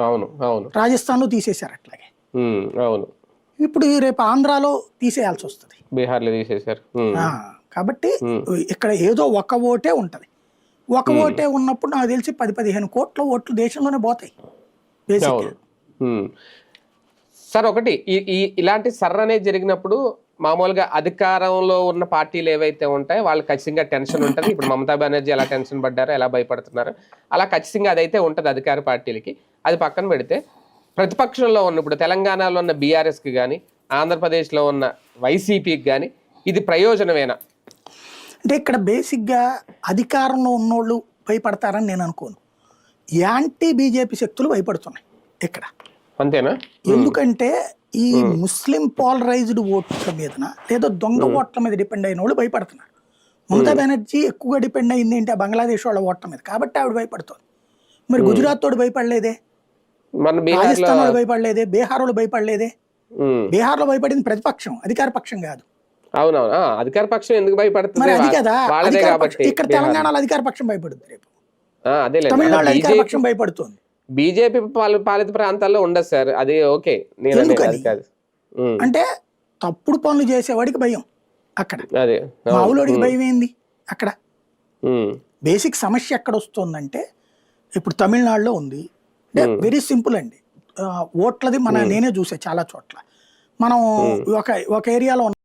అవును అవును రాజస్థాన్లో తీసేశారు అట్లాగే. అవును ఇప్పుడు రేపు ఆంధ్రాలో తీసేయాల్సి వస్తుంది. బీహార్లో తీసేశారు. కాబట్టి ఇక్కడ ఏదో ఒక ఓటే ఉంటది. ఒక ఓటే ఉన్నప్పుడు నాకు తెలిసి 10-15 కోట్ల ఓట్లు దేశంలోనే పోతాయి బేసిక్గా. అవును సార్, ఒకటి ఇలాంటి సర్ర అనేది జరిగినప్పుడు మామూలుగా అధికారంలో ఉన్న పార్టీలు ఏవైతే ఉంటాయో వాళ్ళు ఖచ్చితంగా టెన్షన్ ఉంటుంది. ఇప్పుడు మమతా బెనర్జీ ఎలా టెన్షన్ పడ్డారో, ఎలా భయపడుతున్నారో అలా ఖచ్చితంగా అదైతే ఉంటుంది అధికార పార్టీలకి. అది పక్కన పెడితే ప్రతిపక్షంలో ఉన్న ఇప్పుడు తెలంగాణలో ఉన్న బీఆర్ఎస్కి కానీ, ఆంధ్రప్రదేశ్లో ఉన్న వైసీపీకి కానీ ఇది ప్రయోజనమేనా? అంటే ఇక్కడ బేసిక్గా అధికారంలో ఉన్నోళ్ళు భయపడతారని నేను అనుకోను. యాంటీ బీజేపీ శక్తులు భయపడుతున్నాయి ఇక్కడ. అంతేనా? ఎందుకంటే ఈ ముస్లిం పోలరైజ్డ్ ఓట్ల మీదన లేదా దొంగ ఓట్ల మీద డిపెండ్ అయిన వాళ్ళు భయపడుతున్నారు. మమతా బెనర్జీ ఎక్కువగా డిపెండ్ అయింది ఏంటి ఆ బంగ్లాదేశ్ వాళ్ళ ఓట్ల మీద, కాబట్టి ఆవిడ భయపడుతుంది. మరి గుజరాత్ తోడు భయపడలేదే, రాజస్థాన్ వాళ్ళు భయపడలేదే, బీహార్ వాళ్ళు భయపడలేదే. బీహార్ లో భయపడింది ప్రతిపక్షం, అధికార పక్షం కాదు. అవునవును, అధికార పక్షం ఎందుకు భయపడుతుంది? మరి అది కదా ఇక్కడ తెలంగాణలో అధికార పక్షం భయపడుతుంది, రేపు తమిళనాడు అధికార పక్షం భయపడుతుంది. బీజేపీ పాలిత ప్రాంతాల్లో ఉండదు సార్, అది ఓకే. అంటే తప్పుడు పనులు చేసేవాడికి భయం అక్కడ, మామూలుడికి భయం ఏంది అక్కడ? బేసిక్ సమస్య ఎక్కడ వస్తుందంటే ఇప్పుడు తమిళనాడులో ఉంది. వెరీ సింపుల్ అండి, ఓట్లది నేనే చూసా చాలా చోట్ల. మనం ఒక ఏరియాలో